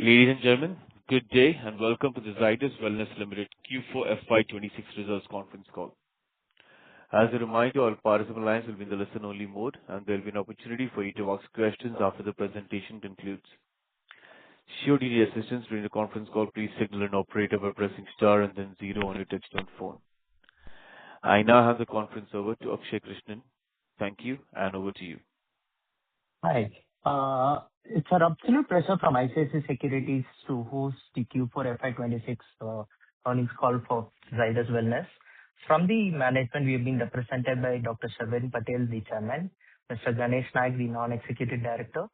Ladies and gentlemen, good day and welcome to the Zydus Wellness Limited Q4 FY26 results conference call. As a reminder, all participant lines will be in the listen-only mode, and there will be an opportunity for you to ask questions after the presentation concludes. Should you need assistance during the conference call, please signal an operator by pressing star and then 0 on your touchtone phone. I now have the conference over to Akshay Krishnan. Thank you, and over to you. Hi. It's our absolute pleasure from ICICI Securities to host the Q4 FY26 earnings call for Zydus Wellness. From the management, we have been represented by Dr. Sharvil Patel, the Chairman, Mr. Ganesh Naik, the Non-Executive Director,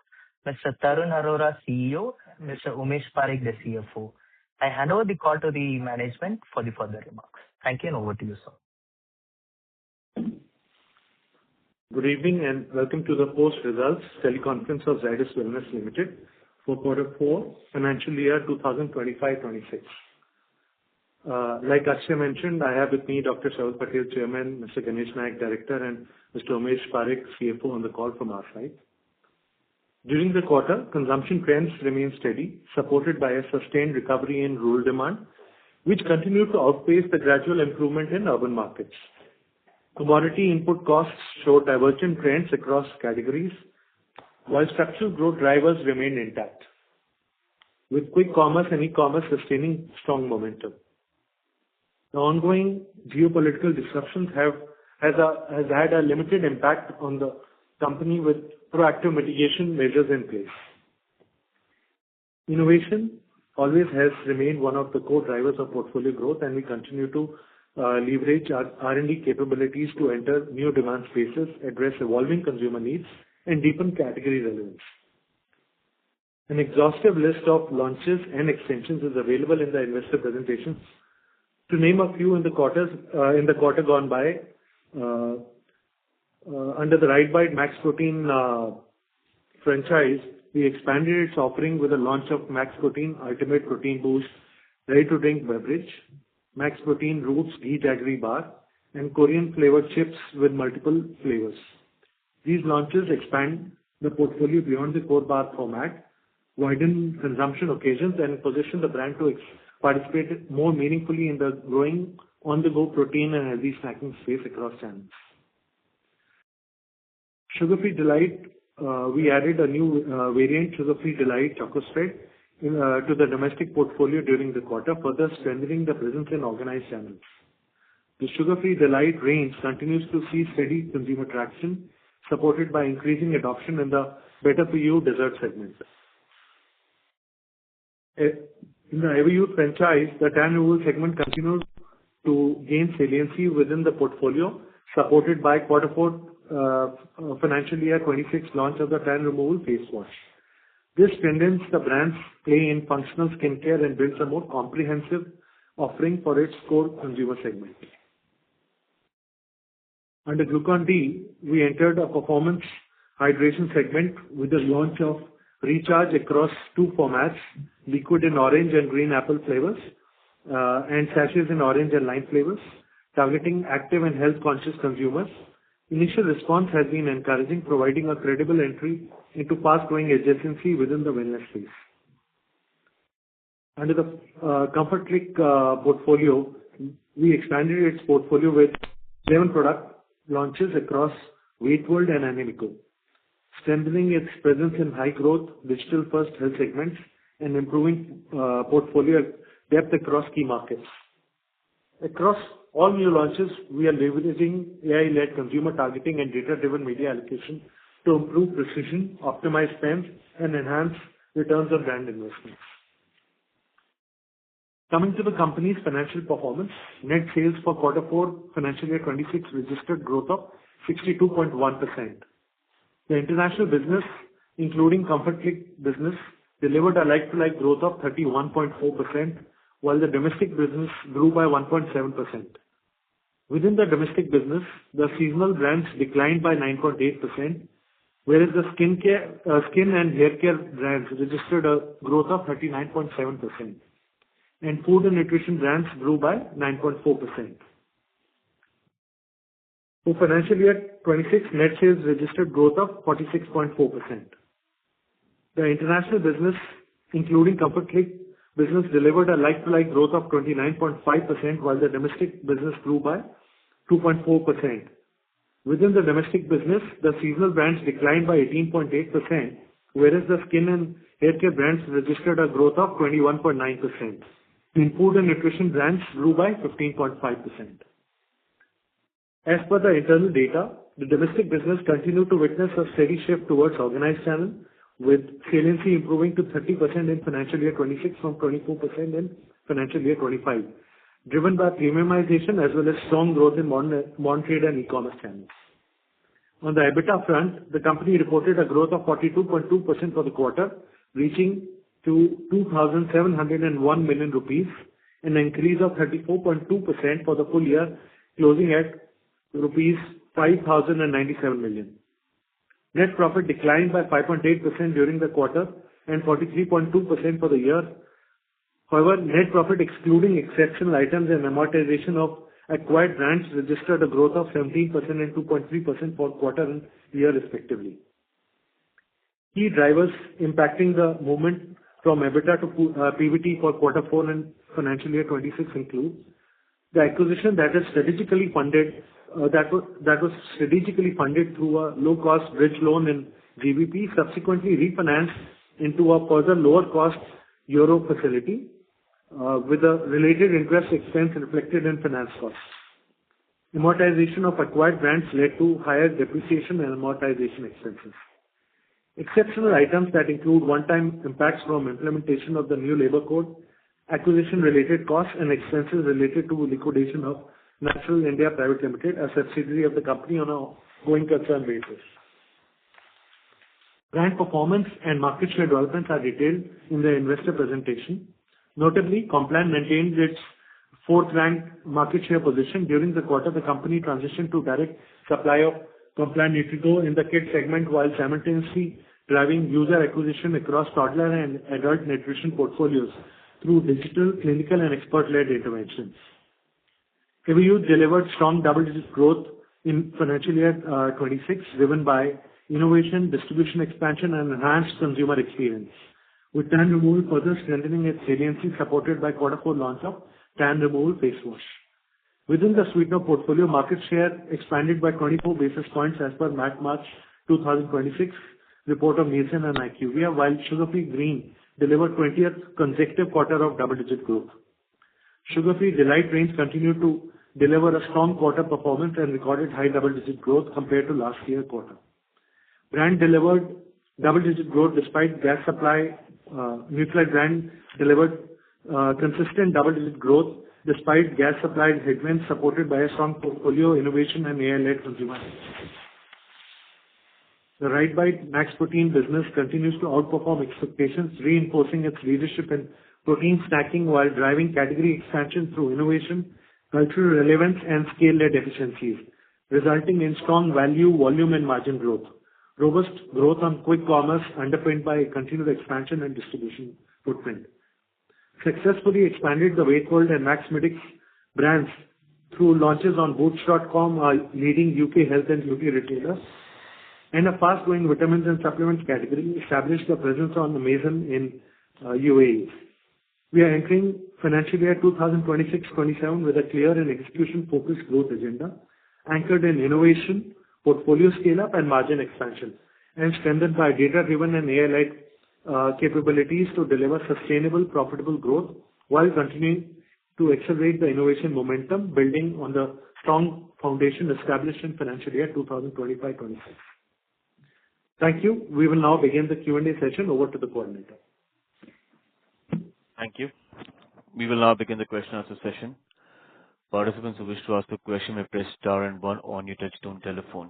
Mr. Tarun Arora, CEO, Mr. Umesh Parekh, the CFO. I hand over the call to the management for the further remarks. Thank you, and over to you, sir. Good evening and welcome to the post-results teleconference of Zydus Wellness Limited for Q4 financial year 2025-26. Like Akshay mentioned, I have with me Dr. Sharvil Patel, Chairman, Mr. Ganesh Naik, Director, and Mr. Umesh Parekh, CFO, on the call from our side. During the quarter, consumption trends remained steady, supported by a sustained recovery in rural demand, which continued to outpace the gradual improvement in urban markets. Commodity input costs showed divergent trends across categories, while structural growth drivers remained intact, with quick commerce and e-commerce sustaining strong momentum. The ongoing geopolitical disruptions has had a limited impact on the company, with proactive mitigation measures in place. Innovation always has remained one of the core drivers of portfolio growth, and we continue to leverage our R&D capabilities to enter new demand spaces, address evolving consumer needs, and deepen category relevance. An exhaustive list of launches and extensions is available in the investor presentations. To name a few in the quarter gone by, under the Right Bite Max Protein franchise, we expanded its offering with the launch of Max Protein Ultimate Protein Boost ready-to-drink beverage, Max Protein Roots Ghee Jaggery Bar, and Korean flavored chips with multiple flavors. These launches expand the portfolio beyond the core bar format, widen consumption occasions, and position the brand to participate more meaningfully in the growing on-the-go protein and healthy snacking space across channels. Sugar-Free Delight, we added a new variant, Sugar-Free Delight Choco Spread, to the domestic portfolio during the quarter, further strengthening the presence in organized channels. The Sugar-Free Delight range continues to see steady consumer traction, supported by increasing adoption in the better-for-you dessert segment. In the Everyuth franchise, the Tan Removal segment continues to gain saliency within the portfolio, supported by Q4 financial year 26 launch of the Tan Removal Face Wash. This strengthens the brand's play in functional skincare and builds a more comprehensive offering for its core consumer segment. Under Glucon-D, we entered a performance hydration segment with the launch of Recharge across two formats, liquid in orange and green apple flavors, and sachets in orange and lime flavors, targeting active and health-conscious consumers. Initial response has been encouraging, providing a credible entry into fast-growing adjacency within the wellness space. Under the Comfort Click portfolio, we expanded its portfolio with 11 product launches across WeightWorld and Animico, strengthening its presence in high-growth, digital-first health segments and improving portfolio depth across key markets. Across all new launches, we are leveraging AI-led consumer targeting and data-driven media allocation to improve precision, optimize spend, and enhance returns on brand investments. Coming to the company's financial performance, net sales for Q4 financial year 26 registered growth of 62.1%. The international business, including Comfort Click business, delivered a like-to-like growth of 31.4%, while the domestic business grew by 1.7%. Within the domestic business, the seasonal brands declined by 9.8%, whereas the skin and hair care brands registered a growth of 39.7%, and food and nutrition brands grew by 9.4%. For financial year 26, net sales registered growth of 46.4%. The international business including Comfort Click business, delivered a like-to-like growth of 29.5%, while the domestic business grew by 2.4%. Within the domestic business, the seasonal brands declined by 18.8%, whereas the skin and haircare brands registered a growth of 21.9%. In food and nutrition brands grew by 15.5%. As per the internal data, the domestic business continued to witness a steady shift towards organized channel, with saliency improving to 30% in financial year 26 from 24% in financial year 25, driven by premiumization as well as strong growth in modern trade and e-commerce channels. On the EBITDA front, the company reported a growth of 42.2% for the quarter, reaching to 2,701 million rupees, an increase of 34.2% for the full year, closing at rupees 5,097 million. Net profit declined by 5.8% during the quarter and 43.2% for the year. However, net profit excluding exceptional items and amortization of acquired brands registered a growth of 17% and 2.3% for quarter and year respectively. Key drivers impacting the movement from EBITDA to PBT for quarter 4 and financial year 26 include the acquisition that was strategically funded through a low-cost bridge loan in GBP, subsequently refinanced into a further lower-cost euro facility, with a related interest expense reflected in finance costs. Amortization of acquired brands led to higher depreciation and amortization expenses. Exceptional items that include one-time impacts from implementation of the new labor code, acquisition-related costs, and expenses related to liquidation of Natural India Private Limited, a subsidiary of the company, on a going concern basis. Brand performance and market share developments are detailed in the investor presentation. Notably, Complan maintained its fourth-ranked market share position. During the quarter, the company transitioned to direct supply of Complan Nutrigo in the kid segment, while simultaneously driving user acquisition across toddler and adult nutrition portfolios through digital, clinical, and expert-led interventions. Everyuth delivered strong double-digit growth in financial year 26, driven by innovation, distribution expansion, and enhanced consumer experience, with tan removal further strengthening its saliency, supported by quarter 4 launch of tan removal face wash. Within the sweetener portfolio, market share expanded by 24 basis points as per March 2026 report of Nielsen and IQVIA, while Sugar Free Green delivered 20th consecutive quarter of double-digit growth. Sugar Free Delight range continued to deliver a strong quarter performance and recorded high double-digit growth compared to last year quarter. Brand delivered double-digit growth despite gas supply. Nutralite brand delivered consistent double-digit growth despite gas supply headwinds, supported by a strong portfolio, innovation, and AI-led consumer. The RiteBite Max Protein business continues to outperform expectations, reinforcing its leadership in protein snacking while driving category expansion through innovation, cultural relevance, and scale-led efficiencies, resulting in strong value, volume, and margin growth. Robust growth on quick commerce underpinned by continued expansion and distribution footprint. Successfully expanded the WeightWorld and Maxmedix brands through launches on Boots.com, a leading UK health and beauty retailer, and a fast-growing vitamins and supplements category, established a presence on Amazon in UAE. We are entering financial year 2026-27 with a clear and execution-focused growth agenda, anchored in innovation, portfolio scale-up, and margin expansion, and strengthened by data-driven and AI-led capabilities to deliver sustainable, profitable growth while continuing to accelerate the innovation momentum, building on the strong foundation established in financial year 2025-26. Thank you. We will now begin the Q&A session. Over to the coordinator. Thank you. We will now begin the question and answer session. Participants who wish to ask a question may press star and 1 on your touchtone telephone.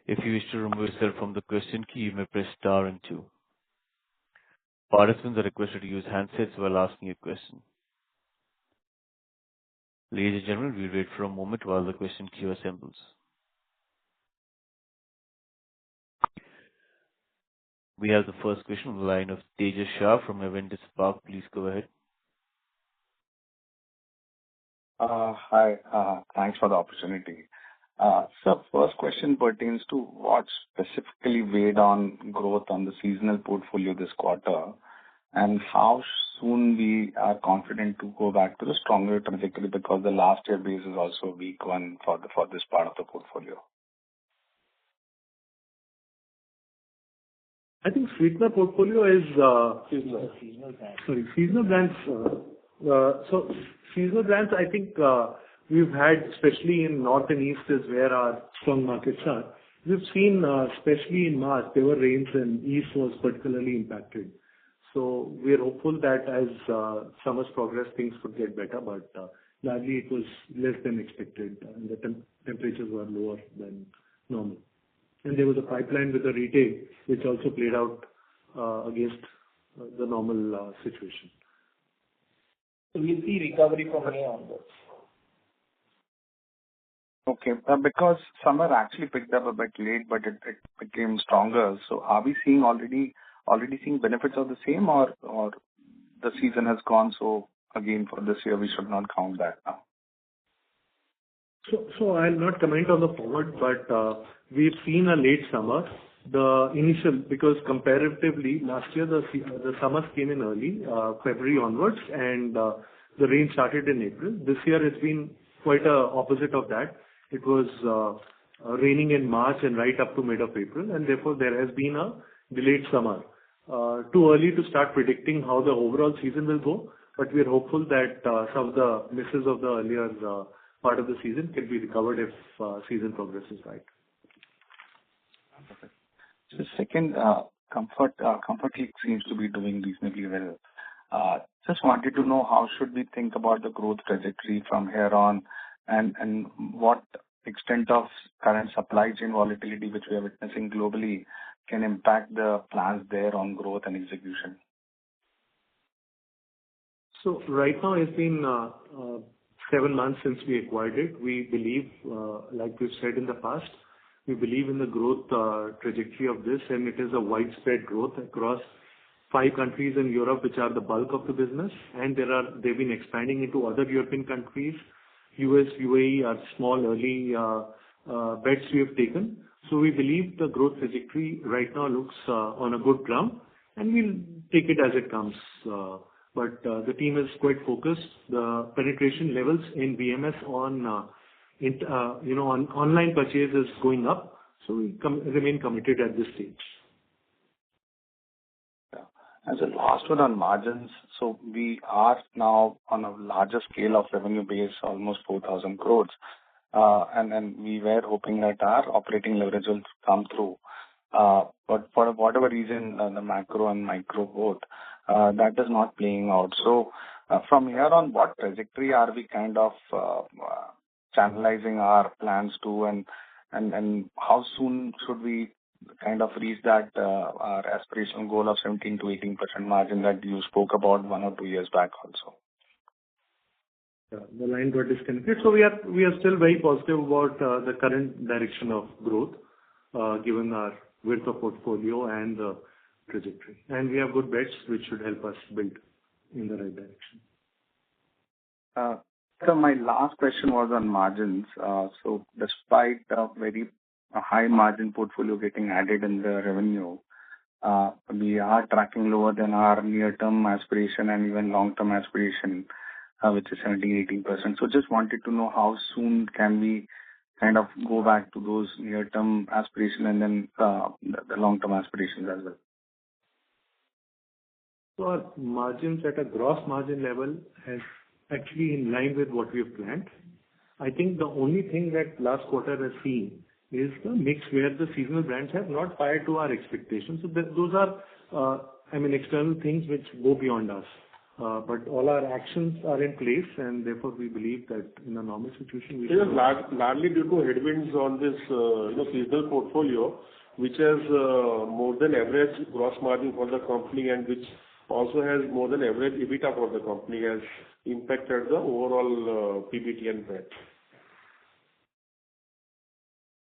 If you wish to remove yourself from the question queue, you may press star and 2. Participants are requested to use handsets while asking a question. Ladies and gentlemen, we'll wait for a moment while the question queue assembles. We have the first question on the line of Tejas Shah from Avendus Spark. Please go ahead. Hi. Thanks for the opportunity. So first question pertains to what specifically weighed on growth on the seasonal portfolio this quarter. and how soon we are confident to go back to the stronger trajectory, because the last year base is also a weak one for this part of the portfolio. I think sweetener portfolio is seasonal. Seasonal brands. So seasonal brands, I think, we've had, especially in North and East, is where our strong markets are. We've seen, especially in March, there were rains and East was particularly impacted. So we are hopeful that as summers progress, things could get better, but largely it was less than expected, and the temperatures were lower than normal. And there was a pipeline with the retail, which also played out against the normal situation. So we'll see recovery from here onwards. Okay, because summer actually picked up a bit late, but it became stronger. So are we seeing already seeing benefits of the same, or the season has gone, so again for this year we should not count that now? So I'll not comment on the forward, but we've seen a late summer. The initial, because comparatively last year the summers came in early, February onwards, and the rain started in April. This year it's been quite a opposite of that. It was raining in March and right up to mid of April, and therefore there has been a delayed summer. Too early to start predicting how the overall season will go, but we are hopeful that some of the misses of the earlier part of the season can be recovered if season progresses right. Perfect. So second, Comfort Click seems to be doing reasonably well. Just wanted to know how should we think about the growth trajectory from here on, and what extent of current supply chain volatility which we are witnessing globally can impact the plans there on growth and execution. So right now it's been 7 months since we acquired it. We believe, like we've said in the past, we believe in the growth trajectory of this, and it is a widespread growth across 5 countries in Europe, which are the bulk of the business, and they've been expanding into other European countries. US, UAE are small early bets we have taken. So we believe the growth trajectory right now looks on a good ground, and we'll take it as it comes. But the team is quite focused. The penetration levels in VMS on on online purchase is going up, so we remain committed at this stage. As a last one on margins, so we are now on a larger scale of revenue base, almost 4,000 crores. And then we were hoping that our operating leverage will come through. But for whatever reason, the macro and micro both, that is not playing out. So from here on, what trajectory are we kind of channelizing our plans to, and how soon should we kind of reach that our aspirational goal of 17 to 18% margin that you spoke about 1 or 2 years back also? Yeah, the line got disconnected. So we are still very positive about the current direction of growth, given our width of portfolio and the trajectory. And we have good bets which should help us build in the right direction. So my last question was on margins. So despite a very high margin portfolio getting added in the revenue, we are tracking lower than our near-term aspiration and even long-term aspiration, which is 17-18%. So just wanted to know how soon can we kind of go back to those near-term aspirations and then the long-term aspirations as well. So our margins at a gross margin level is actually in line with what we have planned. I think the only thing that last quarter has seen is the mix where the seasonal brands have not fired to our expectations. So those are, external things which go beyond us. But all our actions are in place, and therefore we believe that in a normal situation we should. It is largely due to headwinds on this, seasonal portfolio, which has more than average gross margin for the company, and which also has more than average EBITDA for the company, has impacted the overall PBT and PAT.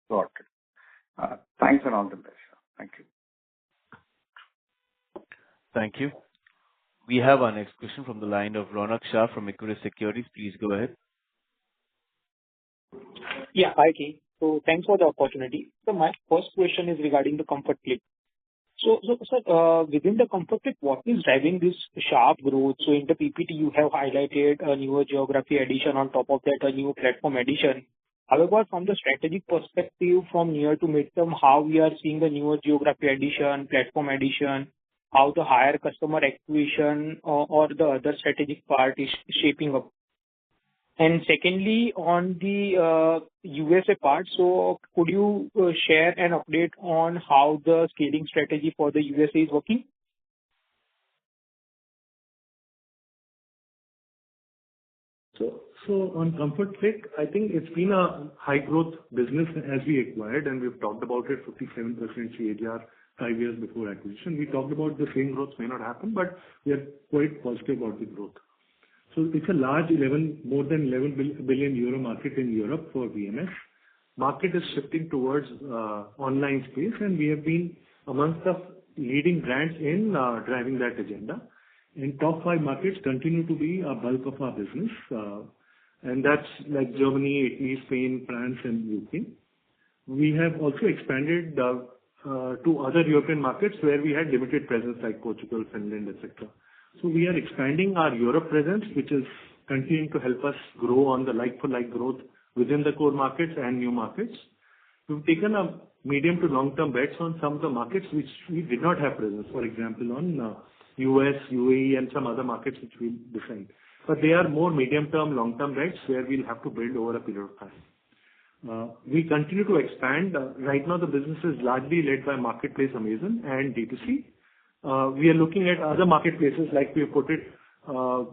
Got it. Thanks and all the best. Thank you. Thank you. We have our next question from the line of Ronak Shah from Equirus Securities. Please go ahead. Yeah, hi, Keith. So thanks for the opportunity. So my first question is regarding the Comfort Click. Sir, within the Comfort Click, what is driving this sharp growth? So in the PPT, you have highlighted a newer geography addition, on top of that, a new platform addition. However, from the strategic perspective, from near to midterm, how we are seeing the newer geography addition, platform addition, how the higher customer acquisition or the other strategic part is shaping up? And secondly, on the USA part, so could you share an update on how the scaling strategy for the USA is working? So on Comfort Click, I think it's been a high growth business as we acquired, and we've talked about it, 57% CAGR 5 years before acquisition. We talked about the same growth may not happen, but we are quite positive about the growth. So it's a large more than 11 billion euro market in Europe for VMS. Market is shifting towards online space, and we have been amongst the leading brands in driving that agenda. In top 5 markets continue to be a bulk of our business, and that's like Germany, Italy, Spain, France, and UK. We have also expanded to other European markets where we had limited presence, like Portugal, Finland, etc. So we are expanding our Europe presence, which is continuing to help us grow on the like-for-like growth within the core markets and new markets. We've taken a medium to long-term bets on some of the markets which we did not have presence, for example, on US, UAE, and some other markets which we'll decide. But they are more medium-term, long-term bets where we'll have to build over a period of time. We continue to expand. Right now, the business is largely led by Marketplace Amazon and D2C. We are looking at other marketplaces, like we have put it,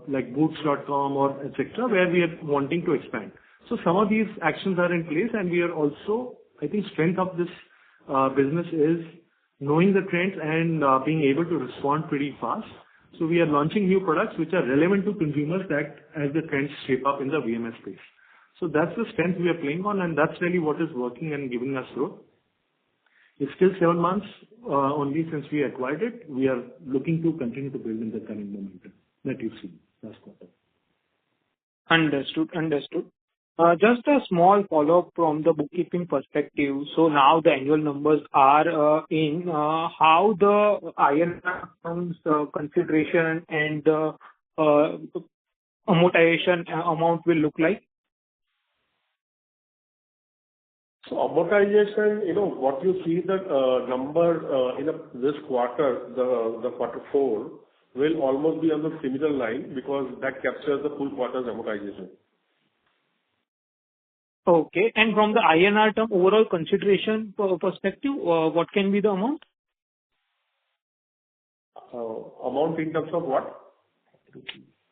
like Boots.com or etc., where we are wanting to expand. So some of these actions are in place, and we are also, I think, strength of this business is knowing the trends and being able to respond pretty fast. So we are launching new products which are relevant to consumers that as the trends shape up in the VMS space. So that's the strength we are playing on, and that's really what is working and giving us growth. It's still 7 months only since we acquired it. We are looking to continue to build in the current momentum that you've seen last quarter. Understood. Just a small follow-up from the bookkeeping perspective. So now the annual numbers are in. How the INR terms consideration and the amortization amount will look like? So amortization, what you see the number in this quarter, the quarter 4, will almost be on the similar line because that captures the full quarter's amortization. Okay. And from the INR term overall consideration perspective, what can be the amount? Amount in terms of what?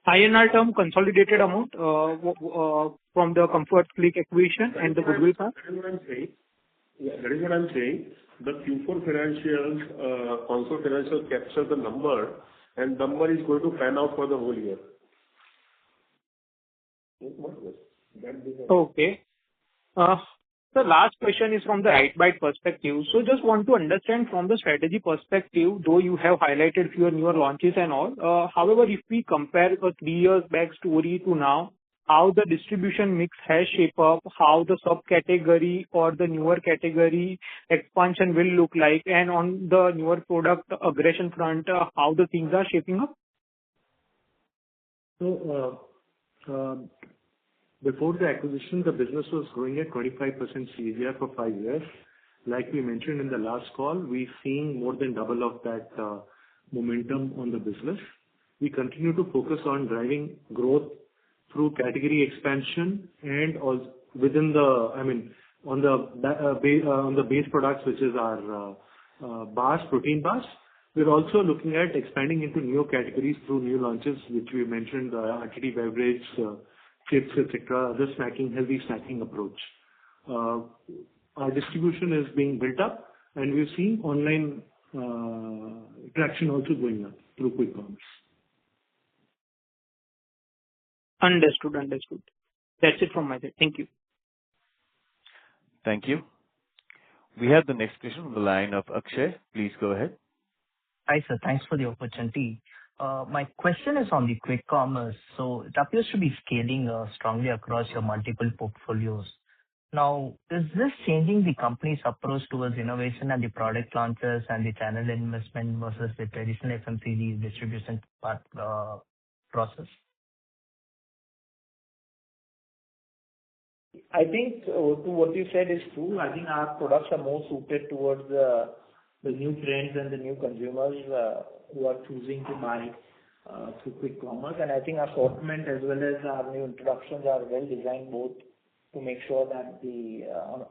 INR term consolidated amount from the Comfort Click acquisition and the goodwill part? That is what I'm saying. Yeah, that is what I'm saying. The Q4 financials, console financials capture the number, and number is going to pan out for the whole year. Okay. The last question is from the RightBite perspective. So just want to understand from the strategy perspective, though you have highlighted few newer launches and all. However, if we compare a 3 years back story to now, how the distribution mix has shaped up, how the subcategory or the newer category expansion will look like, and on the newer product aggression front, how the things are shaping up? So, before the acquisition, the business was growing at 25% CAGR for 5 years. Like we mentioned in the last call, we're seeing more than double of that momentum on the business. We continue to focus on driving growth through category expansion and also within on the base products, which is our bars, protein bars. We're also looking at expanding into new categories through new launches, which we mentioned, RTD beverage, chips, etc., other snacking, healthy snacking approach. Our distribution is being built up, and we've seen online traction also going up through quick commerce. Understood. That's it from my side. Thank you. Thank you. We have the next question on the line of Akshay. Please go ahead. Hi, sir. Thanks for the opportunity. My question is on the quick commerce. So it appears to be scaling strongly across your multiple portfolios. Now, is this changing the company's approach towards innovation and the product launches and the channel investment versus the traditional FMCG distribution process? I think to what you said is true. I think our products are more suited towards the new trends and the new consumers who are choosing to buy through quick commerce. And I think our assortment as well as our new introductions are well designed both to make sure that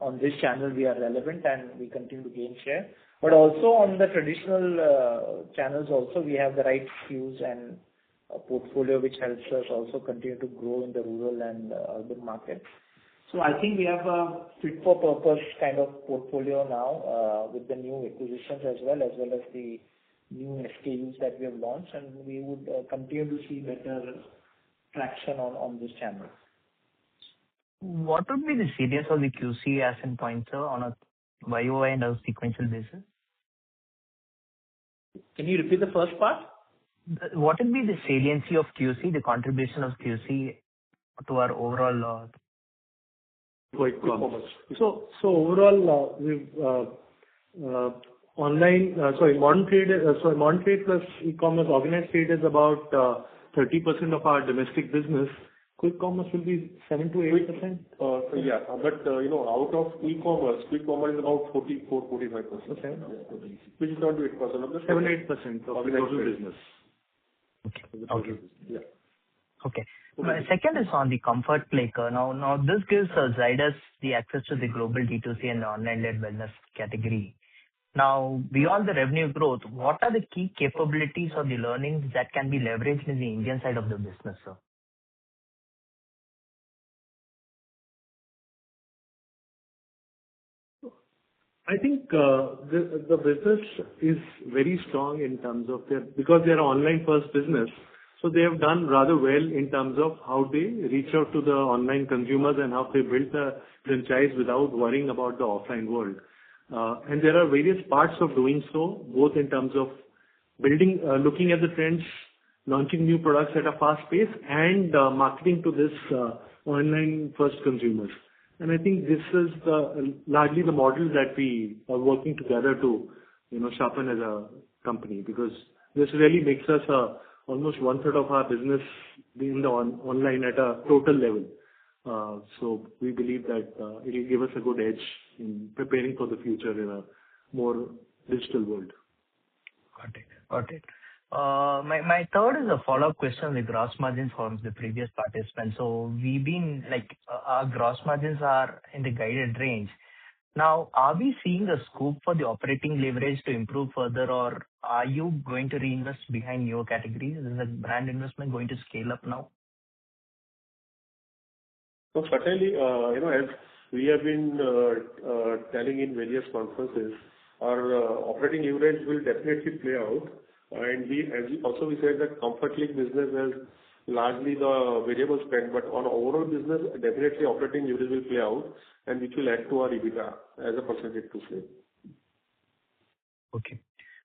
on this channel we are relevant and we continue to gain share. But also on the traditional channels also we have the right SKUs and a portfolio which helps us also continue to grow in the rural and urban markets. So I think we have a fit for purpose kind of portfolio now with the new acquisitions as well as the new SKUs that we have launched, and we would continue to see better traction on this channel. What would be the salience of the QC as in pointer on a YOY and a sequential basis? Can you repeat the first part? What would be the saliency of QC, the contribution of QC to our overall quick commerce? So overall, we've modern trade plus e-commerce, organized trade is about 30% of our domestic business. Quick commerce will be 7 to 8%. Yeah, but out of e-commerce, quick commerce is about 44-45%. Which is not 8% of the 7-8% of the total business. Okay. Yeah. Okay. My second is on the comfort liquor. Now this gives Zydus the access to the global D2C and online-led wellness category. Now, beyond the revenue growth, what are the key capabilities or the learnings that can be leveraged in the Indian side of the business, sir? I think the business is very strong in terms of because they're an online first business. So they have done rather well in terms of how they reach out to the online consumers and how they build the franchise without worrying about the offline world. And there are various parts of doing so, both in terms of building, looking at the trends, launching new products at a fast pace, and marketing to this online first consumers. And I think this is largely the model that we are working together to, sharpen as a company, because this really makes us almost 1/3 of our business in the online at a total level. So we believe that it will give us a good edge in preparing for the future in a more digital world. Got it. My third is a follow-up question on the gross margins from the previous participant. So we've been our gross margins are in the guided range. Now, are we seeing a scope for the operating leverage to improve further, or are you going to reinvest behind your categories? Is the brand investment going to scale up now? So certainly, as we have been telling in various conferences, our operating leverage will definitely play out. And we said that Comfort Click business has largely the variable spend, but on overall business, definitely operating leverage will play out, and which will add to our EBITDA as a percentage to sales. Okay.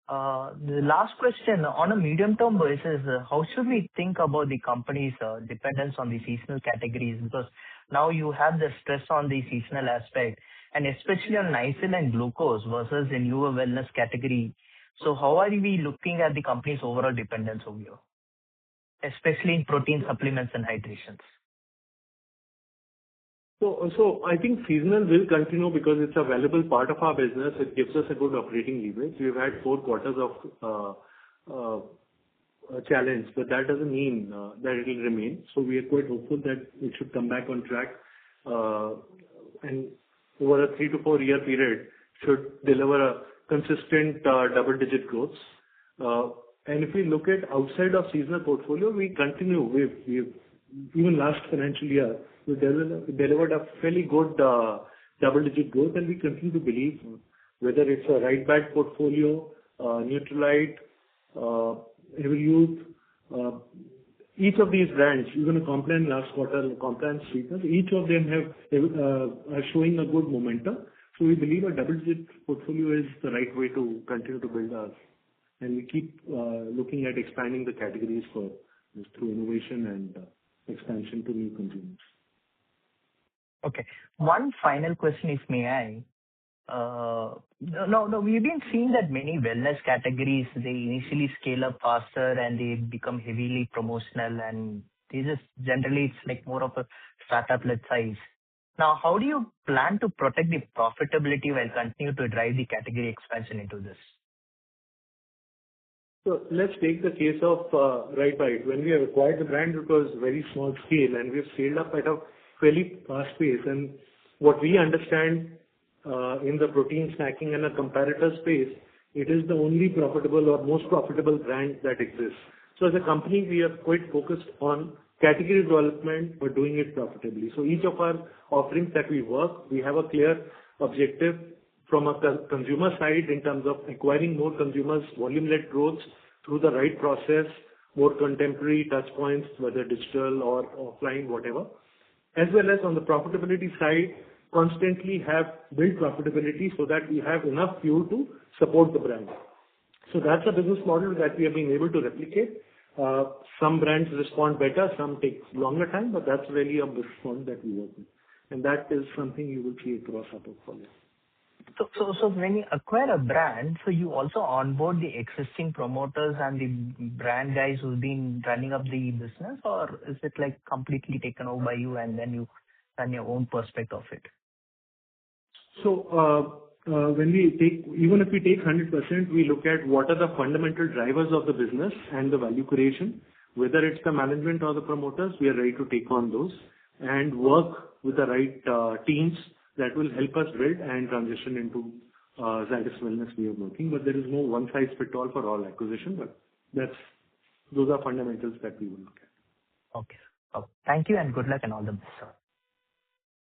The last question, on a medium-term basis, how should we think about the company's dependence on the seasonal categories? Because now you have the stress on the seasonal aspect, and especially on Nycil and glucose versus the newer wellness category. So how are we looking at the company's overall dependence over here, especially in protein supplements and hydrations? So I think seasonal will continue because it's a valuable part of our business. It gives us a good operating leverage. We've had 4 quarters of a challenge, but that doesn't mean that it will remain. So we are quite hopeful that it should come back on track, and over a 3 to 4 year period should deliver a consistent double-digit growth. And if we look at outside of seasonal portfolio, we continue. We've even last financial year, we delivered a fairly good double-digit growth, and we continue to believe whether it's a right bag portfolio, Nutralite, Everyuth, each of these brands, even Complan last quarter, Complan Sweetness, each of them are showing a good momentum. So we believe a double-digit portfolio is the right way to continue to build ours. And we keep looking at expanding the categories through innovation and expansion to new consumers. Okay. One final question, if may I. No, we've been seeing that many wellness categories, they initially scale up faster and they become heavily promotional, and they just generally it's like more of a startup-led size. Now, how do you plan to protect the profitability while continue to drive the category expansion into this? So let's take the case of RiteBite. When we acquired the brand, it was very small scale, and we've scaled up at a fairly fast pace. And what we understand in the protein snacking and a comparator space, it is the only profitable or most profitable brand that exists. So as a company, we are quite focused on category development, but doing it profitably. So each of our offerings that we work, we have a clear objective from a consumer side in terms of acquiring more consumers, volume-led growth through the right process, more contemporary touch points, whether digital or offline, whatever. As well as on the profitability side, constantly have built profitability so that we have enough fuel to support the brand. So that's a business model that we have been able to replicate. Some brands respond better, some take longer time, but that's really a business model that we work with. And that is something you will see across our portfolio. So when you acquire a brand, so you also onboard the existing promoters and the brand guys who've been running up the business, or is it like completely taken over by you and then you run your own perspective of it? So when we take, even if we take 100%, we look at what are the fundamental drivers of the business and the value creation. Whether it's the management or the promoters, we are ready to take on those and work with the right teams that will help us build and transition into Zydus Wellness way of working. But there is no one-size-fits-all for all acquisition, but those are fundamentals that we will look at. Okay. Thank you and good luck and all the best, sir.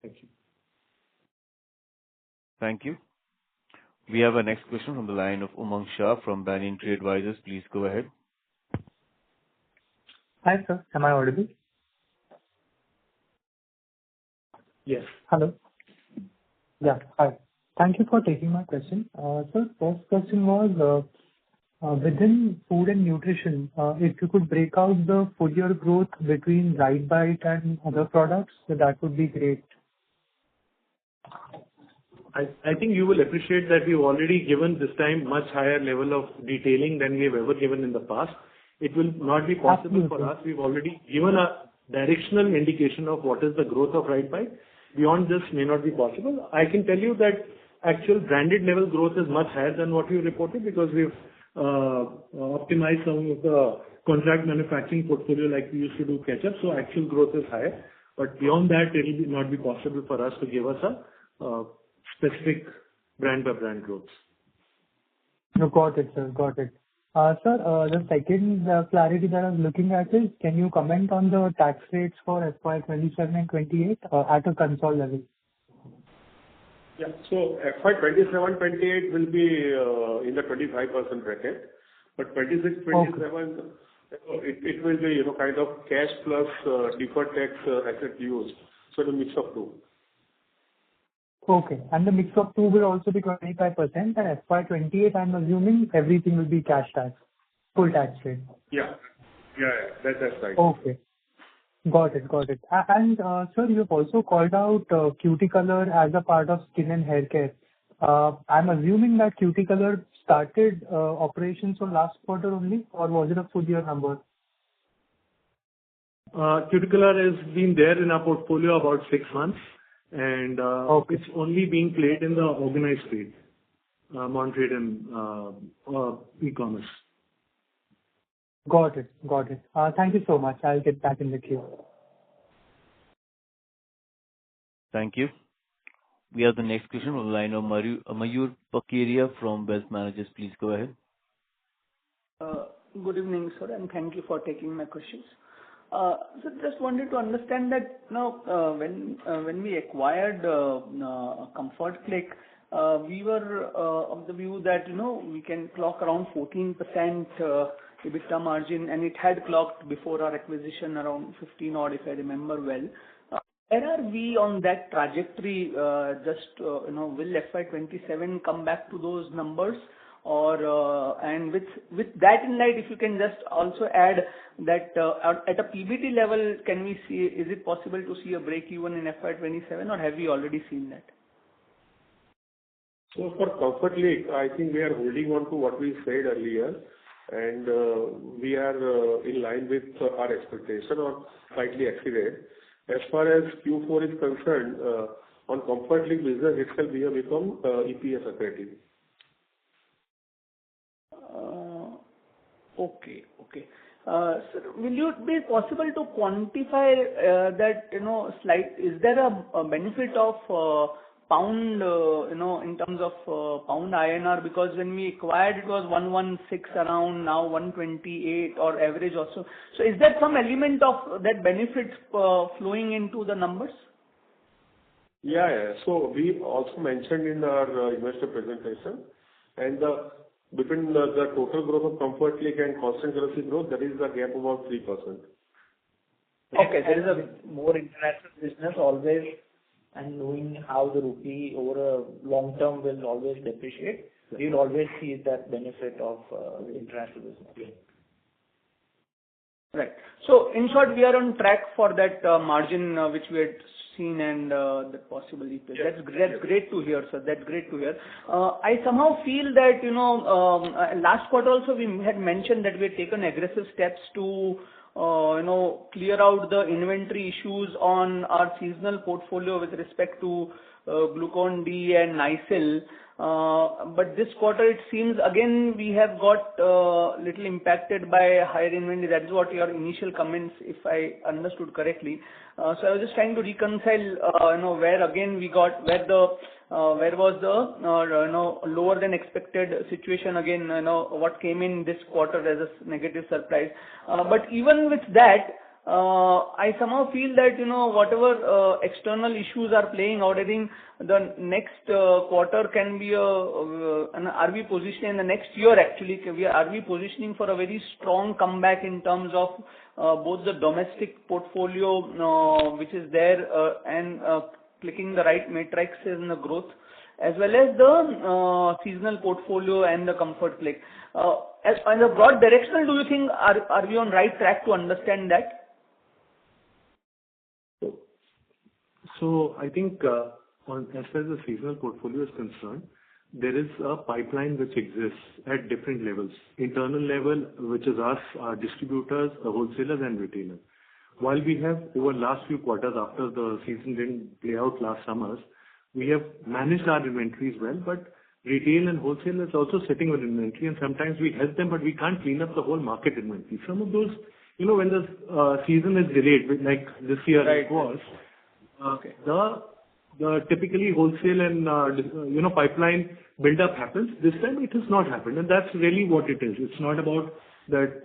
Thank you. Thank you. We have our next question from the line of Umang Shah from Banyan Tree Advisors. Please go ahead. Hi, sir. Am I audible? Yes. Hello. Yeah. Hi. Thank you for taking my question. Sir, first question was, within food and nutrition, if you could break out the full year growth between RiteBite and other products, so that would be great. I think you will appreciate that we've already given this time much higher level of detailing than we've ever given in the past. It will not be possible Absolutely. for us. We've already given a directional indication of what is the growth of RiteBite. Beyond this may not be possible. I can tell you that actual branded level growth is much higher than what you reported because we've optimized some of the contract manufacturing portfolio like we used to do ketchup. So actual growth is higher. But beyond that, it will not be possible for us to give us a specific brand by brand growth. No, got it, sir. Got it. Sir, the second clarity that I was looking at is, can you comment on the tax rates for FY 27 and 28 at a console level? Yeah. So FY 27-28 will be in the 25% bracket, but 26-27, it will be, kind of cash plus deferred tax asset used. So the mix of two. Okay. And the mix of two will also be 25%, and FY 28, I'm assuming everything will be cash tax, full tax rate. Yeah. That's right. Okay. Got it. And sir, you've also called out Cuticolor as a part of skin and hair care. I'm assuming that Cuticolor started operations from last quarter only, or was it a full year number? Cuticolor has been there in our portfolio about 6 months, and Okay. it's only being played in the organized trade, modern trade and e-commerce. Got it. Thank you so much. I'll get back in the queue. Thank you. We have the next question on the line of Mayur Pakeria from Wealth Managers. Please go ahead. Good evening, sir, and thank you for taking my questions. So just wanted to understand that when we acquired Comfort Click, we were of the view that we can clock around 14% EBITDA margin, and it had clocked before our acquisition around 15 odd, if I remember well. Where are we on that trajectory? Will FY 27 come back to those numbers, And with that in light, if you can just also add that at a PBT level, is it possible to see a break even in FY27, or have we already seen that? So for Comfort Click, I think we are holding on to what we said earlier, and we are in line with our expectation or slightly exceeded. As far as Q4 is concerned, on Comfort Click business itself, we have become EPS accretive. Okay. Sir, will it be possible to quantify that, is there a benefit of pound, in terms of pound INR? Because when we acquired, it was 116 around, now 128 or average also. So is there some element of that benefit flowing into the numbers? Yeah. So we also mentioned in our investor presentation, and between the total growth of Comfort Click and constant currency growth, there is a gap of about 3%. Okay. There is a more international business always, and knowing how the rupee over a long term will always depreciate, you'll always see that benefit of the international business. Right. So in short, we are on track for that margin which we had seen and that possibly. That's great to hear, sir. That's great to hear. I somehow feel that, last quarter also we had mentioned that we had taken aggressive steps to clear out the inventory issues on our seasonal portfolio with respect to Glucon-D and Nycil. But this quarter it seems again we have got little impacted by higher inventory. That is what your initial comments, if I understood correctly. So I was just trying to reconcile, where again we got, where was the lower than expected situation again, what came in this quarter as a negative surprise. But even with that, I somehow feel that, whatever external issues are playing out, I think the next quarter can be are we positioning in the next year actually, are we positioning for a very strong comeback in terms of both the domestic portfolio, which is there, and clicking the right matrices in the growth, as well as the seasonal portfolio and the Comfort Click. As a broad directional, do you think are we on right track to understand that? So I think as far as the seasonal portfolio is concerned, there is a pipeline which exists at different levels. Internal level, which is us, our distributors, the wholesalers and retailers. While we have over last few quarters after the season didn't play out last summers, we have managed our inventories well, but retail and wholesale is also sitting with inventory, and sometimes we help them, but we can't clean up the whole market inventory. Some of those, when the season is delayed, like this year it was, the typically wholesale and pipeline build-up happens. This time it has not happened, and that's really what it is. It's not about that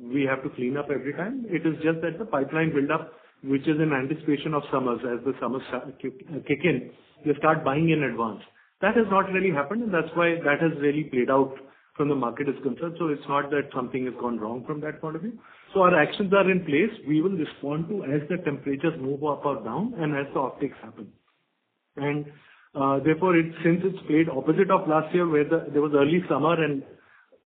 we have to clean up every time. It is just that the pipeline build-up, which is in anticipation of summers, as the summers kick in, they start buying in advance. That has not really happened, and that's why that has really played out from the market is concerned. So it's not that something has gone wrong from that point of view. So our actions are in place. We will respond to as the temperatures move up or down and as the optics happen. And therefore, since it's played opposite of last year where there was early summer and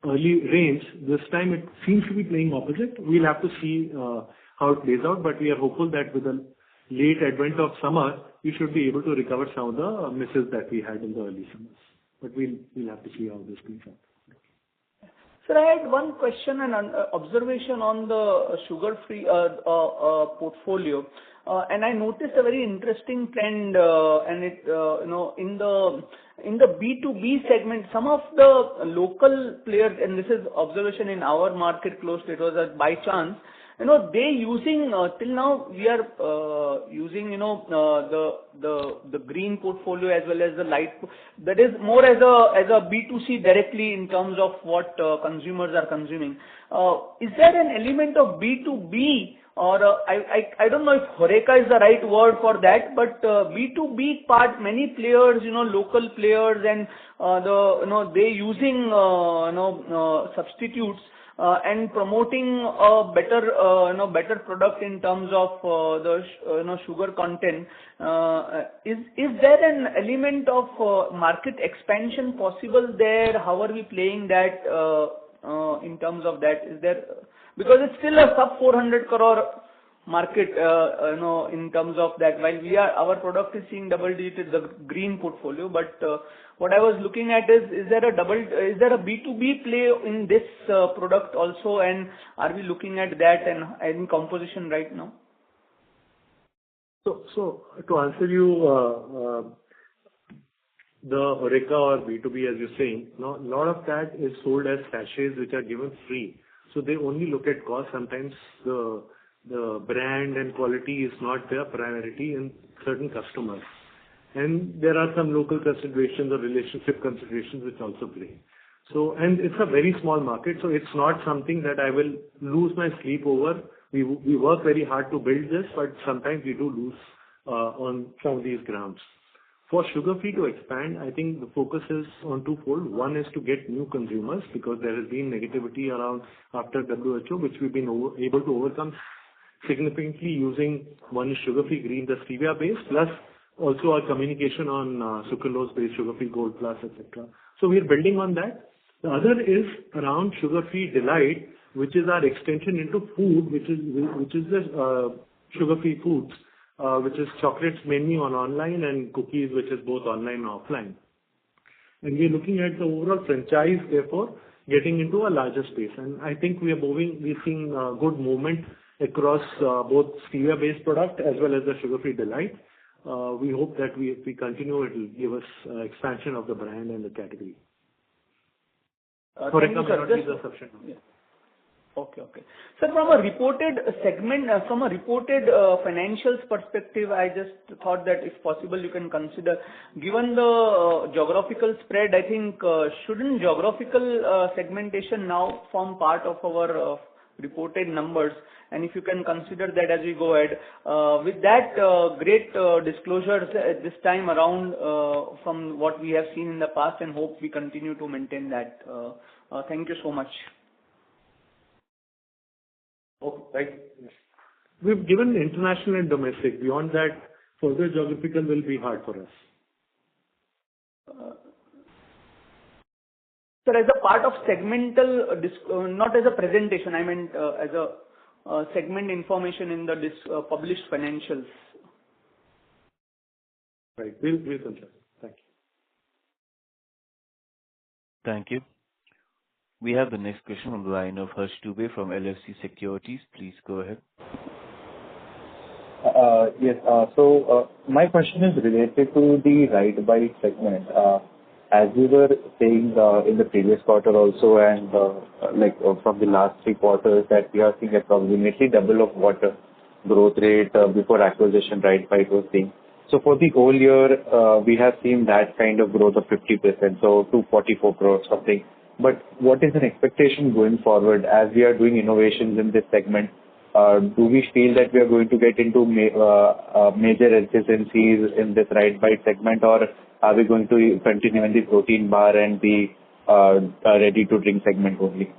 early rains, this time it seems to be playing opposite. We'll have to see how it plays out, but we are hopeful that with the late advent of summer, we should be able to recover some of the misses that we had in the early summers. But we'll have to see how this plays out. Sir, I had one question and an observation on the sugar-free portfolio, and I noticed a very interesting trend, and it, in the B2B segment, some of the local players, and this is observation in our market close to it was by chance. They using till now we are using the green portfolio as well as the light. That is more as a B2C directly in terms of what consumers are consuming. Is there an element of B2B or I don't know if Horeca is the right word for that, but B2B part, many players, local players and they using substitutes. and promoting a better product in terms of the sugar content. Is there an element of market expansion possible there? How are we playing that in terms of that? Is there, because it's still a sub 400 crore market, in terms of that. While our product is seeing double digit, the green portfolio, but what I was looking at is there a B2B play in this product also, and are we looking at that and in composition right now? So to answer you, the HoReCa or B2B, as you're saying, now a lot of that is sold as sachets which are given free. So they only look at cost. Sometimes the brand and quality is not their priority in certain customers. And there are some local considerations or relationship considerations which also play. So, and it's a very small market, so it's not something that I will lose my sleep over. We work very hard to build this, but sometimes we do lose on some of these grounds. For sugar-free to expand, I think the focus is on twofold. One is to get new consumers, because there has been negativity around after WHO, which we've been able to overcome significantly using one is sugar-free green, the stevia base, plus also our communication on sucralose-based sugar-free Gold Plus, etc. So we are building on that. The other is around sugar-free delight, which is our extension into food, which is the sugar-free foods, which is chocolates mainly on online and cookies, which is both online and offline. And we're looking at the overall franchise, therefore, getting into a larger space. And I think we're seeing good movement across both stevia-based product as well as the sugar-free delight. We hope that if we continue, it will give us expansion of the brand and the category. Thank you, sir. Okay. Sir, from a reported segment, from a reported financials perspective, I just thought that if possible, you can consider, given the geographical spread, I think shouldn't geographical segmentation now form part of our reported numbers? And if you can consider that as we go ahead, with that great disclosures this time around from what we have seen in the past, and hope we continue to maintain that. Thank you so much. Okay, thank you. We've given international and domestic. Beyond that, further geographical will be hard for us. Sir, as a part of segmental, not as a presentation, I meant as a segment information in the published financials. Right. We'll consider. Thank you. Thank you. We have the next question on the line of Harsh Dubey from LFC Securities. Please go ahead. Yes. So my question is related to the right bite segment. As we were saying in the previous quarter also, and from the last 3 quarters, that we are seeing approximately double of what growth rate before acquisition right bite was seeing. So for the whole year, we have seen that kind of growth of 50%, so 244 crores something. But what is an expectation going forward as we are doing innovations in this segment? Do we feel that we are going to get into major adjacencies in this right bite segment, or are we going to continue in the protein bar and the ready to drink segment only?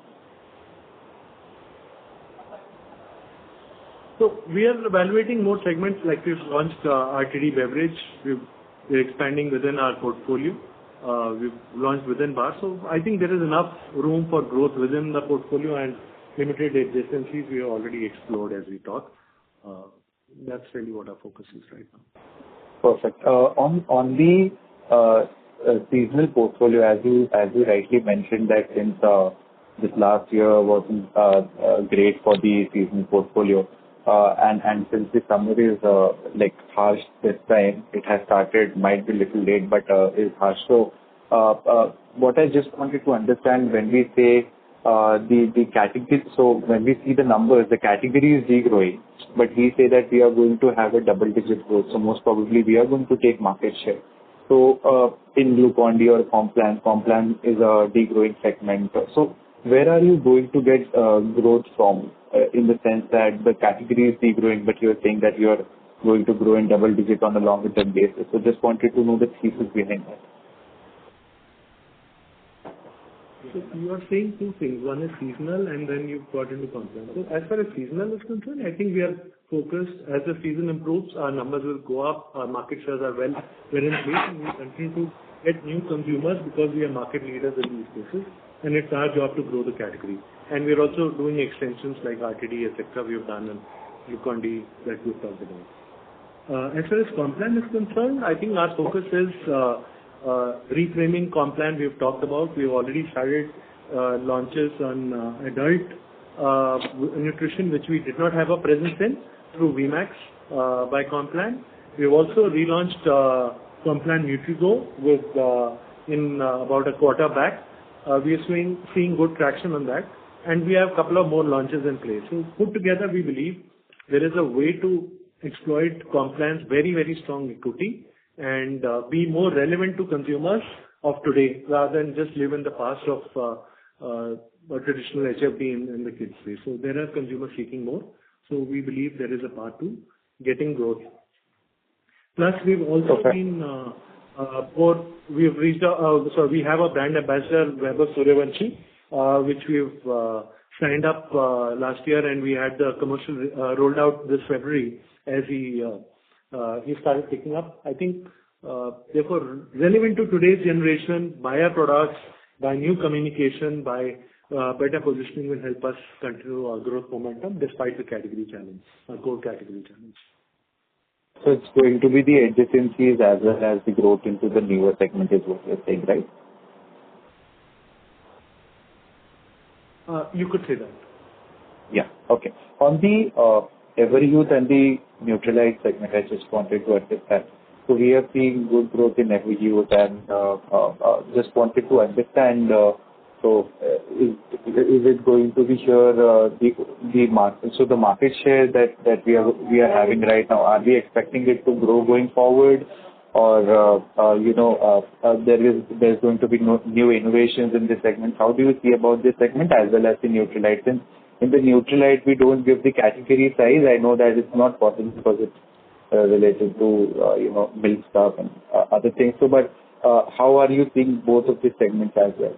So we are evaluating more segments, like we've launched RTD beverage. We're expanding within our portfolio. We've launched within bar. So I think there is enough room for growth within the portfolio, and limited adjacencies we have already explored as we talk. That's really what our focus is right now. Perfect. On the seasonal portfolio, as you rightly mentioned, that since this last year wasn't great for the seasonal portfolio, and since the summer is harsh this time, it has started, might be little late, but is harsh. So what I just wanted to understand, when we say the category, so when we see the numbers, the category is degrowing, but we say that we are going to have a double-digit growth. So most probably we are going to take market share. So in Glucon-D or Complan is a degrowing segment. So where are you going to get growth from, in the sense that the category is degrowing, but you're saying that you are going to grow in double digit on a longer term basis? So just wanted to know the thesis behind that. So you are saying two things. One is seasonal, and then you've got into Complan. So as far as seasonal is concerned, I think we are focused. As the season improves, our numbers will go up, our market shares are well in place, and we continue to get new consumers because we are market leaders in these spaces, and it's our job to grow the category. And we're also doing extensions like RTD, et cetera, we've done, and Glucon-D that we've talked about. As far as Complan is concerned, I think our focus is reframing Complan we've talked about. We've already started launches on adult nutrition, which we did not have a presence in, through VMAX by Complan. We've also relaunched Complan NutriGo with in about a quarter back. We are seeing good traction on that, and we have a couple of more launches in place. So put together, we believe there is a way to exploit Complan's very, very strong equity and be more relevant to consumers of today rather than just live in the past of a traditional HFD in the kids space. So there are consumers seeking more. So we believe there is a path to getting growth. Plus, we've also been we have a brand ambassador, Vaibhav Suryavanshi, which we've signed up last year, and we had the commercial rolled out this February as he started picking up. I think, therefore, relevant to today's generation, buy our products, by new communication, by better positioning will help us continue our growth momentum despite the category challenge, our core category challenge. So it's going to be the adjacencies as well as the growth into the newer segment is what you're saying, right? You could say that. Yeah. Okay. On the Everyuth and the Nutralite segment, I just wanted to understand. So we are seeing good growth in Everyuth, and just wanted to understand. Is it going to be here the market? So the market share that we are having right now, are we expecting it to grow going forward, or there's going to be new innovations in this segment? How do you see about this segment as well as the Nutralite? Since in the Nutralite we don't give the category size. I know that it's not possible because it's related to milk stuff and other things. So, but how are you seeing both of these segments as well?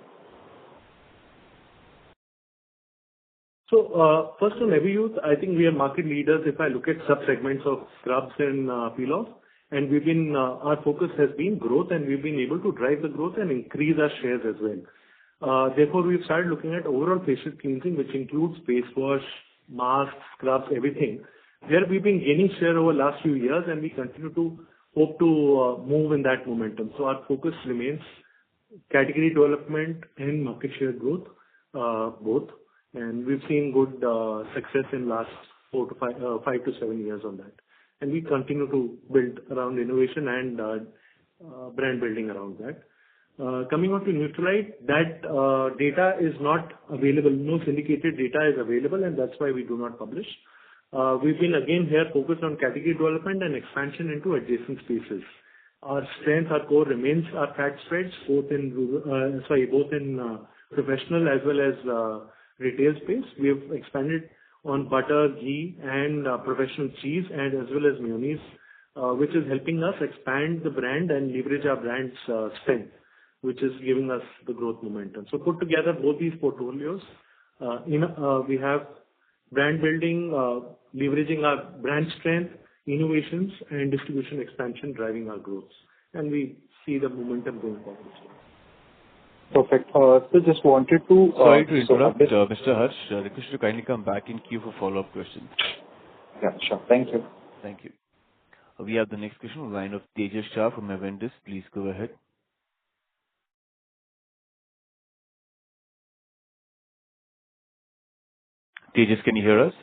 So, first on Everyuth, I think we are market leaders if I look at sub-segments of scrubs and peel-off, and we've been, our focus has been growth, and we've been able to drive the growth and increase our shares as well. Therefore, we've started looking at overall facial cleansing, which includes face wash, masks, scrubs, everything. There we've been gaining share over the last few years, and we continue to hope to move in that momentum. So our focus remains category development and market share growth, both. And we've seen good success in last 5 to 7 years on that. And we continue to build around innovation and brand building around that. Coming on to Nutralite, that data is not available. No syndicated data is available, and that's why we do not publish. We've been again here focused on category development and expansion into adjacent spaces. Our strength, our core remains our fat spreads, both in professional as well as retail space. We have expanded on butter, ghee, and professional cheese, and as well as mayonnaise, which is helping us expand the brand and leverage our brand's strength, which is giving us the growth momentum. So put together both these portfolios, we have brand building, leveraging our brand strength, innovations, and distribution expansion driving our growth. And we see the momentum going forward. Perfect. So just wanted to... Sorry to interrupt, Mr. Harsh. Request you to kindly come back in queue for follow-up questions. Yeah, sure. Thank you. Thank you. We have the next question on the line of Tejas Shah from Avendus. Please go ahead. Tejas, can you hear us?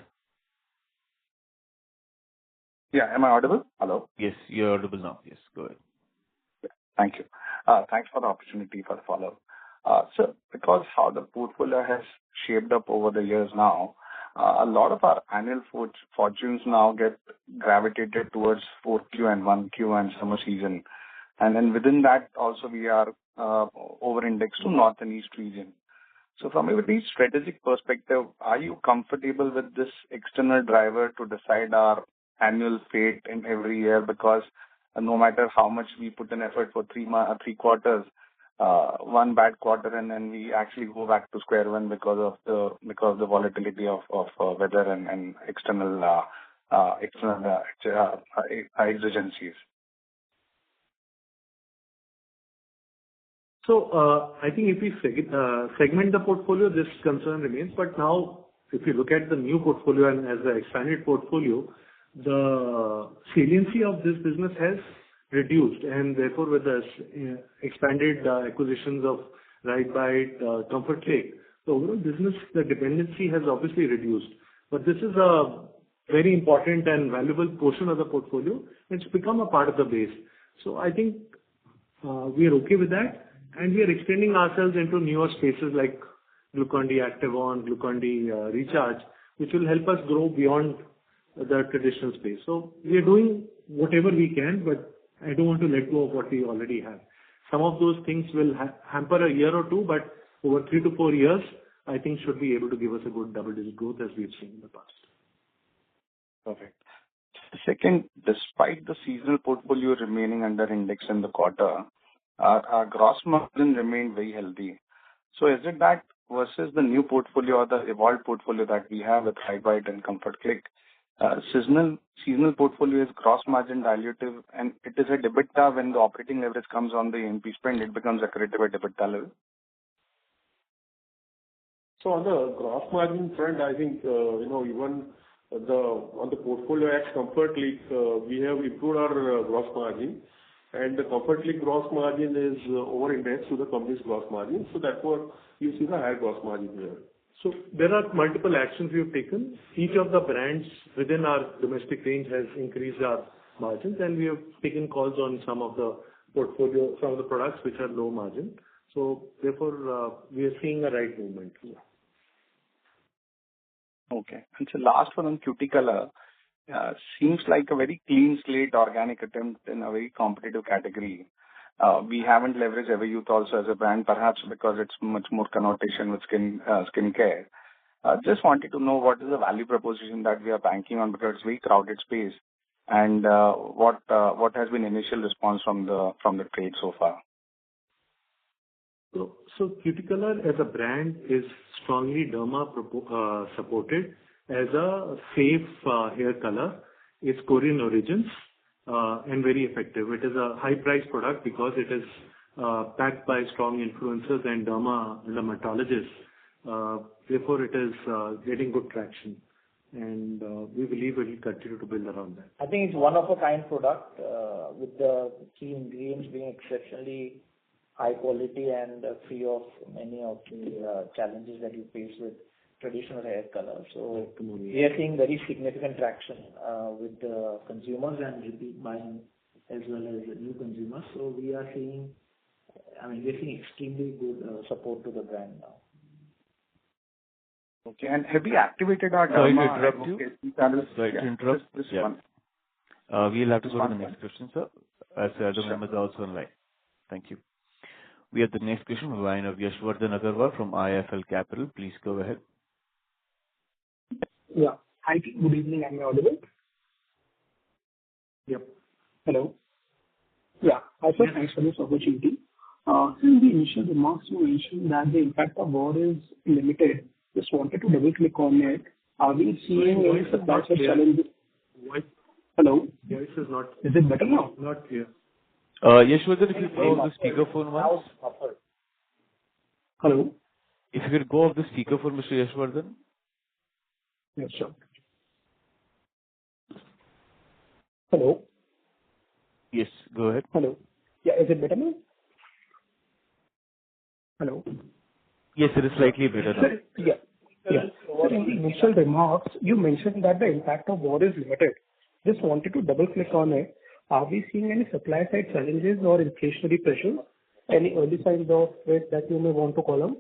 Yeah. Am I audible? Hello? Yes, you're audible now. Yes, go ahead. Yeah, thank you. Thanks for the opportunity for the follow-up. So because how the portfolio has shaped up over the years now, a lot of our annual fortunes now get gravitated towards 4Q and 1Q and summer season. And then within that also we are over-indexed to North and East region. So from a very strategic perspective, are you comfortable with this external driver to decide our annual fate in every year? Because no matter how much we put in effort for 3 quarters, one bad quarter and then we actually go back to square one because of the volatility of weather and external exigencies. So I think if we segment the portfolio, this concern remains. But now, if you look at the new portfolio and as the expanded portfolio, the saliency of this business has reduced, and therefore with the expanded acquisitions of RiteBite, Comfort Click, the overall business, the dependency has obviously reduced. But this is a very important and valuable portion of the portfolio. It's become a part of the base. So I think we are okay with that, and we are extending ourselves into newer spaces like Glucon-D Active On, Glucon-D Recharge, which will help us grow beyond the traditional space. So we are doing whatever we can, but I don't want to let go of what we already have. Some of those things will hamper a year or two, but over 3 to 4 years, I think should be able to give us a good double-digit growth as we've seen in the past. Perfect. Second, despite the seasonal portfolio remaining under index in the quarter, our gross margin remained very healthy. So is it that versus the new portfolio or the evolved portfolio that we have with RiteBite and Comfort Click, seasonal portfolio is gross margin dilutive, and it is at EBITDA when the operating leverage comes on the A&P spend, it becomes accretive at EBITDA level? So on the gross margin front, I think, even on the portfolio ex Comfort Click, we have improved our gross margin, and the Comfort Click gross margin is over-indexed to the company's gross margin. So therefore, you see the higher gross margin here. So there are multiple actions we have taken. Each of the brands within our domestic range has increased our margins, and we have taken calls on some of the portfolio, some of the products which are low margin. So therefore, we are seeing a right movement here. Okay. And so last one on Cuticolor, seems like a very clean slate organic attempt in a very competitive category. We haven't leveraged Everyuth also as a brand, perhaps because it's much more connotation with skincare. Just wanted to know what is the value proposition that we are banking on, because it's a very crowded space, and what has been initial response from the trade so far? So Cuticolor as a brand is strongly derma supported as a safe hair color. It's Korean origins and very effective. It is a high price product because it is backed by strong influencers and dermatologists. Therefore, it is getting good traction, and we believe it will continue to build around that. I think it's one of a kind product with the key ingredients being exceptionally high quality and free of many of the challenges that you face with traditional hair color. So we are seeing very significant traction with the consumers and repeat buying as well as the new consumers. So we are seeing, we're seeing extremely good support to the brand now. Okay, and have you activated our Sorry to derma interrupt you. channels? Sorry to interrupt. This Yeah. one. We'll have to go to the next question, sir, as the other members are also online. Thank you. We have the next question from the line of Yashwardhan Agarwal from IIFL Capital. Please go ahead. Yeah. Hi, good evening. Am I audible? Yep. Hello? Yeah. Hi, sir. Thanks for this opportunity. In the initial remarks, you mentioned that the impact of war is limited. Just wanted to double-click on it. Are we seeing any supply chain challenges? Hello? Voice is not. Is it better now? Not clear. Yashwardhan, if you go off the speakerphone once. Hello? If you could go off the speakerphone, Mr. Yashwardhan. Yeah, sure. Hello? Yes, go ahead. Hello? Yeah, is it better now? Hello? Yes, it is slightly better now. Sir, yeah. Sir, in the initial remarks, you mentioned that the impact of war is limited. Just wanted to double-click on it. Are we seeing any supply side challenges or inflationary pressures? Any early signs of it that you may want to call out?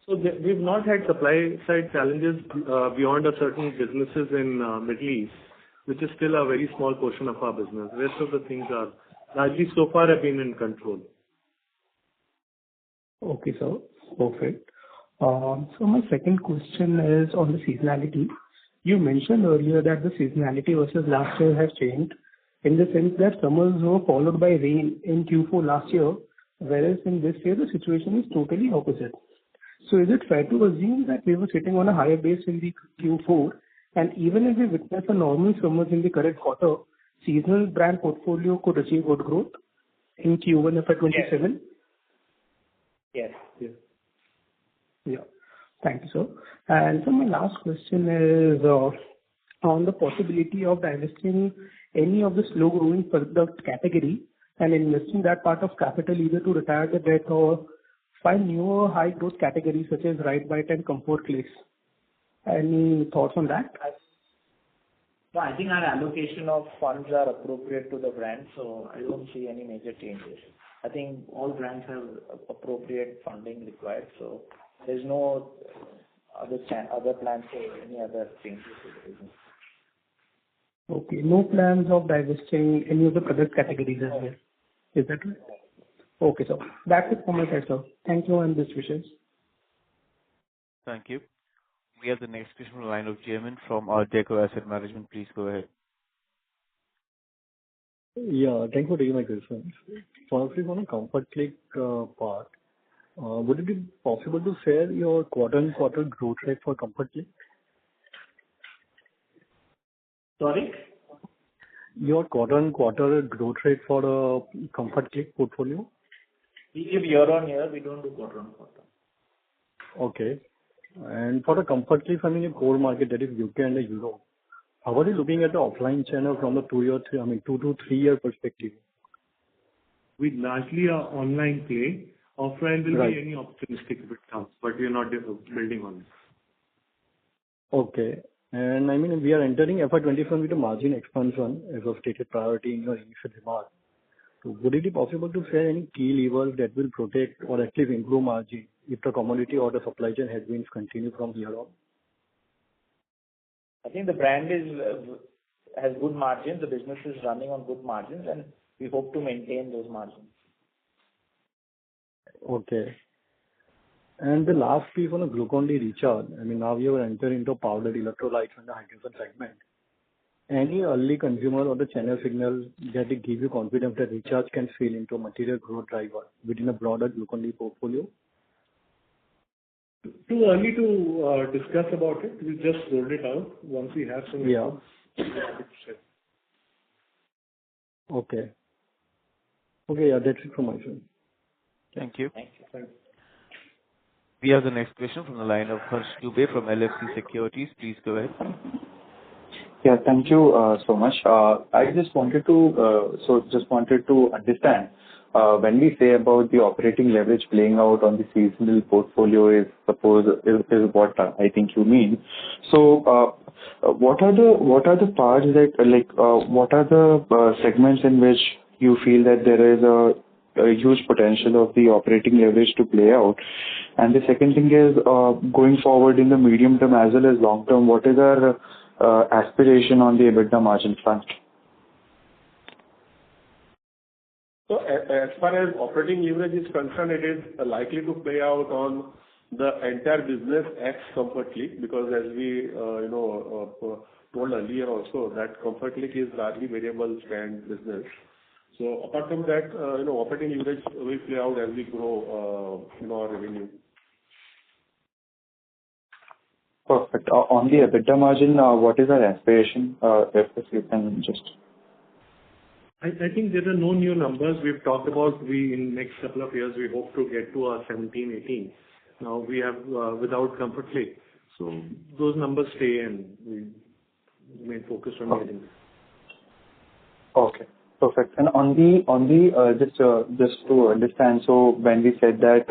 So we've not had supply side challenges beyond a certain businesses in Middle East, which is still a very small portion of our business. The rest of the things are largely so far have been in control. Okay, sir. Perfect. So my second question is on the seasonality. You mentioned earlier that the seasonality versus last year has changed, in the sense that summers were followed by rain in Q4 last year, whereas in this year the situation is totally opposite. So is it fair to assume that we were sitting on a higher base in the Q4, and even if we witness a normal summers in the current quarter, seasonal brand portfolio could achieve good growth in Q1 FY27? Yes. Yes. Yeah. Thank you, sir. And so my last question is on the possibility of divesting any of the slow-growing product category and investing that part of capital either to retire the debt or find newer high-growth categories such as RiteBite and Comfort Click. Any thoughts on that? No, I think our allocation of funds are appropriate to the brand, so I don't see any major changes. I think all brands have appropriate funding required, so there's no other plans for any other changes to the business. Okay. No plans of divesting any of the product categories as well. Is that right? Okay, sir. That's it from my side, sir. Thank you and best wishes. Thank you. We have the next question from the line of Jaymin from Deco Asset Management. Please go ahead. Yeah, thanks for taking my question. Firstly, on the Comfort Click part, would it be possible to share your quarter-on-quarter growth rate for Comfort Click? Sorry? Your quarter-on-quarter growth rate for the Comfort Click portfolio? We give year-on-year, we don't do quarter-on-quarter. Okay. And for the Comfort Click, I mean, your core market, that is UK and Europe, how are you looking at the offline channel from the 2 to 3 year perspective? We largely are online play. Offline will be any opportunistic if it comes, but we are not building on it. Okay. And I mean, we are entering FY27 with a margin expansion as a stated priority in your initial remarks. So would it be possible to share any key levers that will protect or at least improve margin if the commodity or the supply chain headwinds continue from here on? I think the brand has good margins, the business is running on good margins, and we hope to maintain those margins. Okay. And the last piece on the Glucon-D recharge, I mean, now you have entered into powdered electrolytes in the hydration segment. Any early consumer or the channel signal that it give you confidence that recharge can scale into a material growth driver within a broader Glucon-D portfolio? Too early to discuss about it. We just rolled it out. Once we have some results, Okay. Okay, yeah, that's it from my side. Thank you. Thank you. We have the next question from the line of Harsh Dubey from LFC Securities. Please go ahead. Yeah, thank you so much. I just wanted to understand when we say about the operating leverage playing out on the seasonal portfolio is what I think you mean. So, what are the parts that what are the segments in which you feel that there is a huge potential of the operating leverage to play out? And the second thing is, going forward in the medium term as well as long term, what is our aspiration on the EBITDA margin front? So as far as operating leverage is concerned, it is likely to play out on the entire business ex Comfort Click, because as we told earlier also that Comfort Click is largely variable spend business. So apart from that, operating leverage will play out as we grow our revenue. Perfect. On the EBITDA margin, what is our aspiration? If you can just... I think there are no new numbers. We've talked about in next couple of years, we hope to get to our 17, 18. Now we have without Comfort Click. So those numbers stay and we remain focused on getting them. Okay. Perfect. And on the just to understand, so when we said that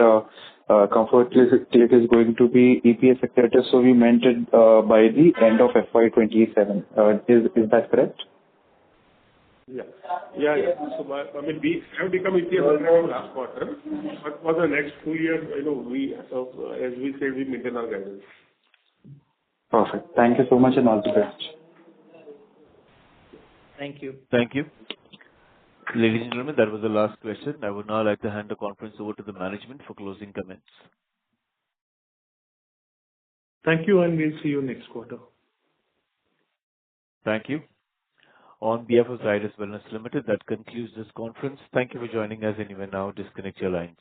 Comfort Click is going to be EPS accretive, so we meant it by the end of FY27. Is that correct? Yeah. So we have become EPS accretive last quarter, but for the next 2 years, we as we said, we maintain our guidance. Perfect. Thank you so much and all the best. Thank you. Thank you. Ladies and gentlemen, that was the last question. I would now like to hand the conference over to the management for closing comments. Thank you, and we'll see you next quarter. Thank you. On behalf of Zydus Wellness Limited, that concludes this conference. Thank you for joining us, and you may now disconnect your lines.